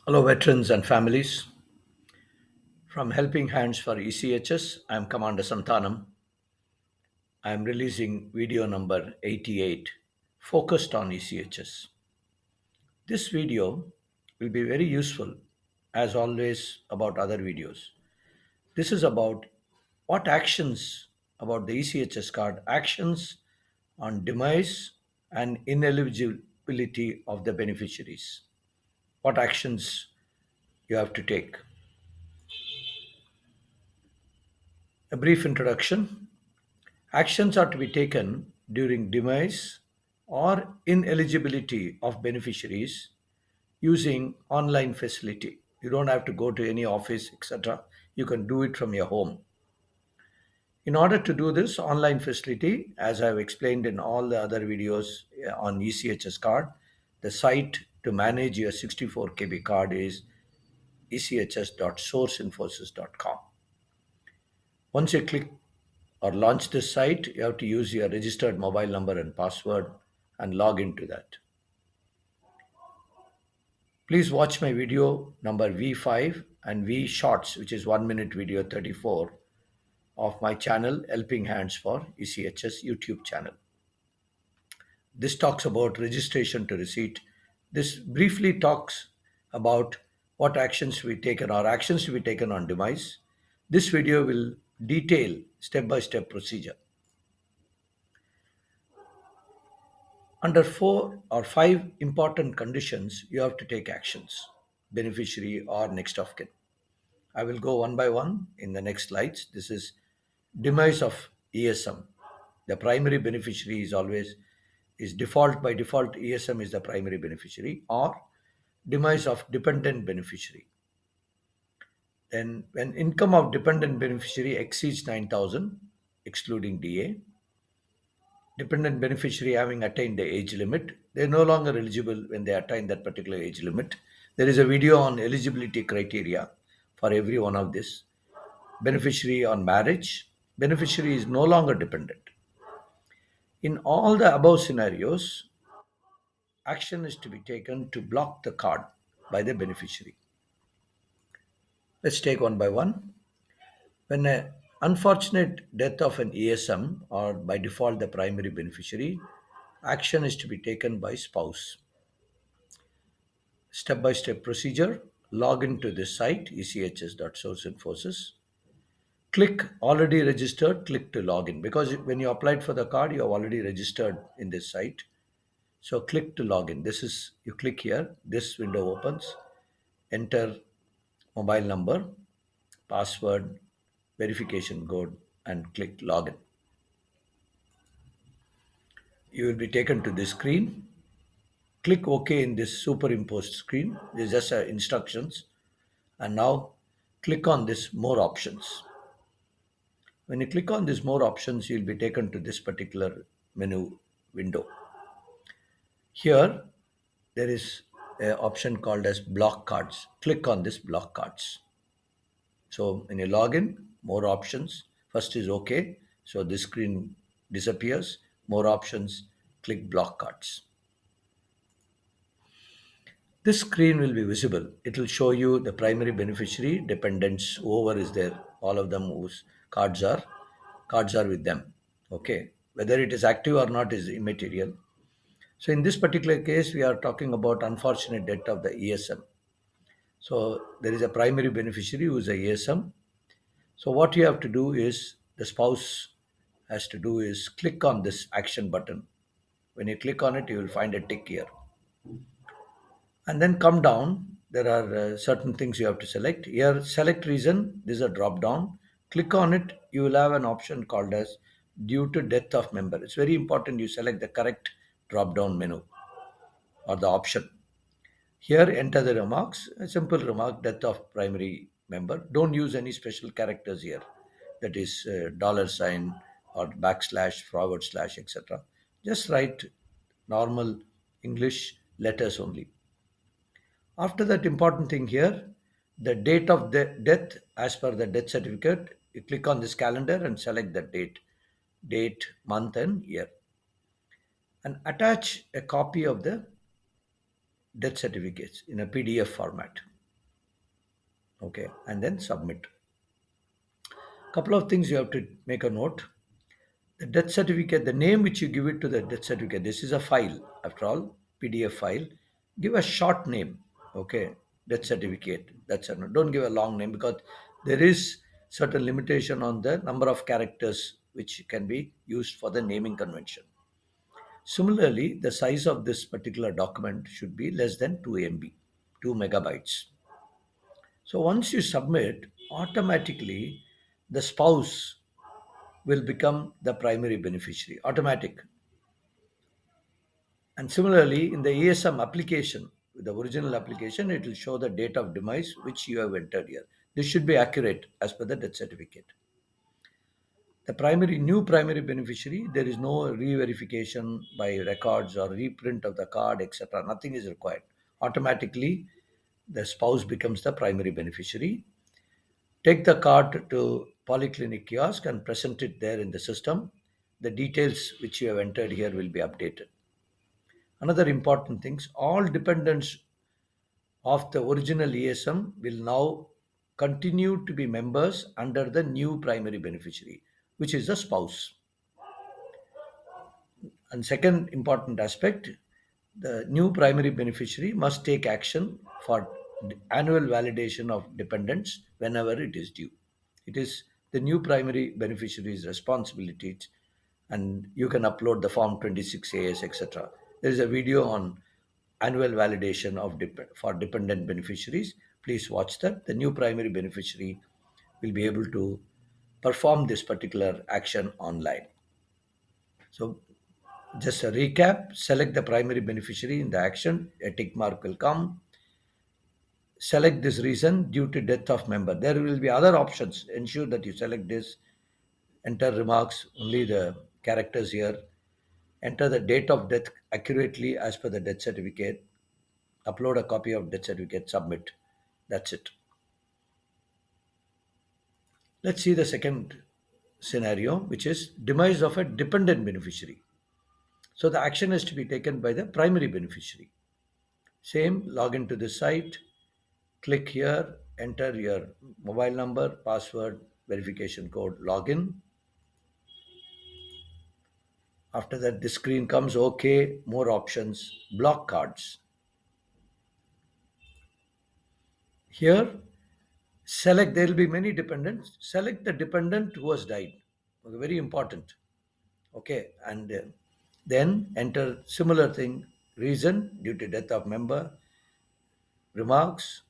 Hello, veterans and families. From Helping Hands for ECHS, I am Commander Santanam. I am releasing video number 88, focused on ECHS. This video will be very useful, as always, about other videos. This is about what actions about the ECHS card, actions on demise and ineligibility of the beneficiaries. What actions you have to take. A brief introduction. Actions are to be taken during demise or ineligibility of beneficiaries using online facility. You don't have to go to any office, etc. You can do it from your home. In order to do this online facility, as I've explained in all the other videos on ECHS card, the site to manage your 64 KB card is echs.sourceinfosys.com. Once you click or launch this site, you have to use your registered mobile number and password and log into that. Please watch my video number V5 and V Shorts, which is 1 minute video 34 of my channel, Helping Hands for ECHS YouTube channel. This talks about registration to receipt. This briefly talks about what actions to be taken or actions to be taken on demise. This video will detail step-by-step procedure. Under four or five important conditions, you have to take actions, beneficiary or next of kin. I will go one by one in the next slides. This is demise of ESM. The primary beneficiary is default by default. ESM is the primary beneficiary, or demise of dependent beneficiary. Then when income of dependent beneficiary exceeds 9,000, excluding DA, dependent beneficiary having attained the age limit, they're no longer eligible when they attain that particular age limit. There is a video on eligibility criteria for every one of this. Beneficiary on marriage, beneficiary is no longer dependent. In all the above scenarios, action is to be taken to block the card by the beneficiary. Let's take one by one. When an unfortunate death of an ESM or by default the primary beneficiary, action is to be taken by spouse. Step-by-step procedure, log into this site, echs.sourceinfosys. Click already registered, click to login because when you applied for the card, you have already registered in this site. So click to login. This is, you click here, this window opens, enter mobile number, password, verification code, and click login. You will be taken to this screen. Click OK in this superimposed screen. This is just instructions. And now click on this more options. When you click on this more options, you'll be taken to this particular menu window. Here, there is an option called as block cards. Click on this block cards. So when you log in, more options. First is OK. So this screen disappears. More options, click block cards. This screen will be visible. It will show you the primary beneficiary, dependents, whoever is there, all of them whose cards are with them. Okay. Whether it is active or not is immaterial. So in this particular case, we are talking about unfortunate death of the ESM. So there is a primary beneficiary who is a ESM. So what you have to do is the spouse has to do is click on this action button. When you click on it, you will find a tick here. And then come down. There are certain things you have to select. Here, select reason. This is a drop down. Click on it. You will have an option called as due to death of member. It's very important you select the correct drop down menu or the option. Here, enter the remarks. A simple remark, death of primary member. Don't use any special characters here. That is dollar sign or backslash, forward slash, etc. Just write normal English letters only. After that, important thing here, the date of the death as per the death certificate. You click on this calendar and select the date, month, and year, and attach a copy of the death certificates in a PDF format. Okay, and then submit. Couple of things you have to make a note. The death certificate, the name which you give it to the death certificate, this is a file, after all, PDF file. Give a short name, okay? Death certificate. That's a, don't give a long name, because there is certain limitation on the number of characters which can be used for the naming convention. Similarly, the size of this particular document should be less than 2 MB, 2 megabytes. So once you submit, automatically the spouse will become the primary beneficiary. Automatic. And similarly, in the ESM application, with the original application, it will show the date of demise which you have entered here. This should be accurate as per the death certificate. The primary new primary beneficiary, there is no re-verification by records or reprint of the card, etc. Nothing is required. Automatically, the spouse becomes the primary beneficiary. Take the card to polyclinic kiosk and present it there in the system. The details which you have entered here will be updated. Another important thing, all dependents of the original ESM will now continue to be members under the new primary beneficiary, which is the spouse. And second important aspect, the new primary beneficiary must take action for annual validation of dependents whenever it is due. It is the new primary beneficiary's responsibility, and you can upload the form 26AS, etc. There is a video on annual validation of for dependent beneficiaries. Please watch that. The new primary beneficiary will be able to perform this particular action online. So just a recap, select the primary beneficiary in the action, a tick mark will come. Select this reason due to death of member. There will be other options. Ensure that you select this, enter remarks, only the characters here, enter the date of death accurately as per the death certificate, upload a copy of death certificate, submit. That's it. Let's see the second scenario, which is demise of a dependent beneficiary. So the action is to be taken by the primary beneficiary. Same, log into the site, click here, enter your mobile number, password, verification code, login. After that, this screen comes, okay, more options, block cards. Here, select, there will be many dependents. Select the dependent who has died. Okay, very important. Okay, and then enter similar thing, reason due to death of member, remarks,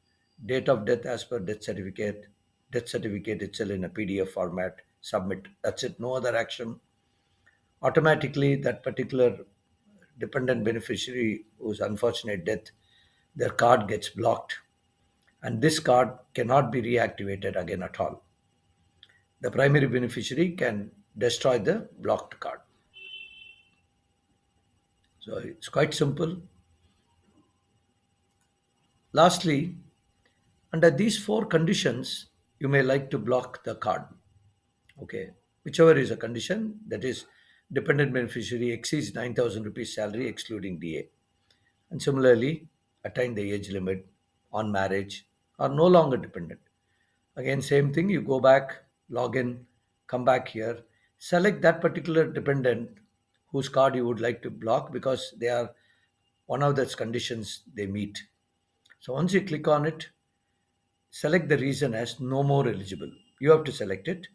date of death as per death certificate itself in a PDF format, submit. That's it, no other action. Automatically, that particular dependent beneficiary whose unfortunate death, their card gets blocked, and this card cannot be reactivated again at all. The primary beneficiary can destroy the blocked card. So it's quite simple. Lastly, under these four conditions, you may like to block the card. Okay, whichever is a condition, that is, dependent beneficiary exceeds 9,000 rupees salary excluding DA, and similarly, attain the age limit, on marriage, are no longer dependent. Again, same thing, you go back, log in, come back here, select that particular dependent whose card you would like to block because they are one of those conditions they meet. So once you click on it, select the reason as no more eligible. You have to select it.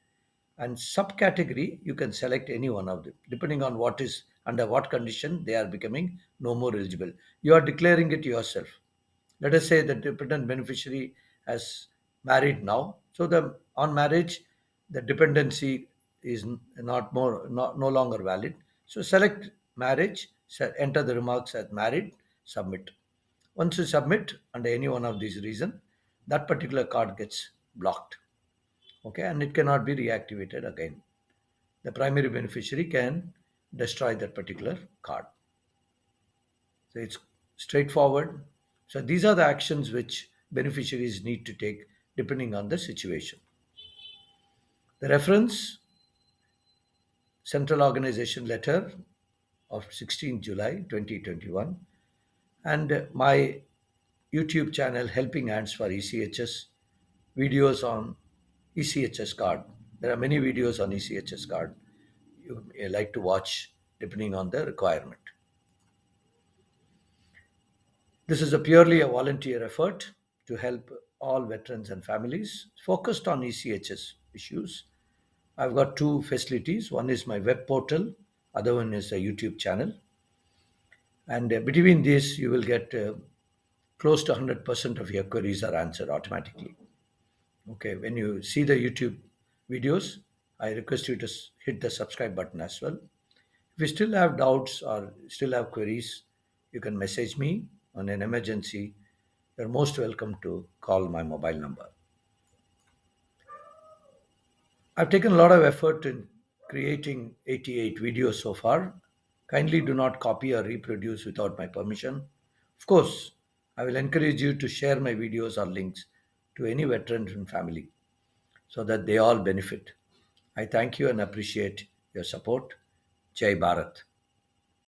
And subcategory, you can select any one of them, depending on what is under what condition they are becoming no more eligible. You are declaring it yourself. Let us say the dependent beneficiary has married now. So the on marriage, the dependency is no longer valid. So select marriage, enter the remarks as married, submit. Once you submit under any one of these reasons, that particular card gets blocked. Okay, and it cannot be reactivated again. The primary beneficiary can destroy that particular card. So it's straightforward. So these are the actions which beneficiaries need to take depending on the situation. The reference, Central Organization Letter of 16 July 2021, and my YouTube channel Helping Hands for ECHS videos on ECHS card. There are many videos on ECHS card you may like to watch depending on the requirement. This is a purely a volunteer effort to help all veterans and families focused on ECHS issues. I've got two facilities. One is my web portal, other one is a YouTube channel. And between these, you will get close to 100% of your queries are answered automatically. Okay, when you see the YouTube videos, I request you to hit the subscribe button as well. If you still have doubts or still have queries, you can message me on an emergency. You're most welcome to call my mobile number. I've taken a lot of effort in creating 88 videos so far. Kindly do not copy or reproduce without my permission. Of course, I will encourage you to share my videos or links to any veteran and family so that they all benefit. I thank you and appreciate your support. Jai Bharat.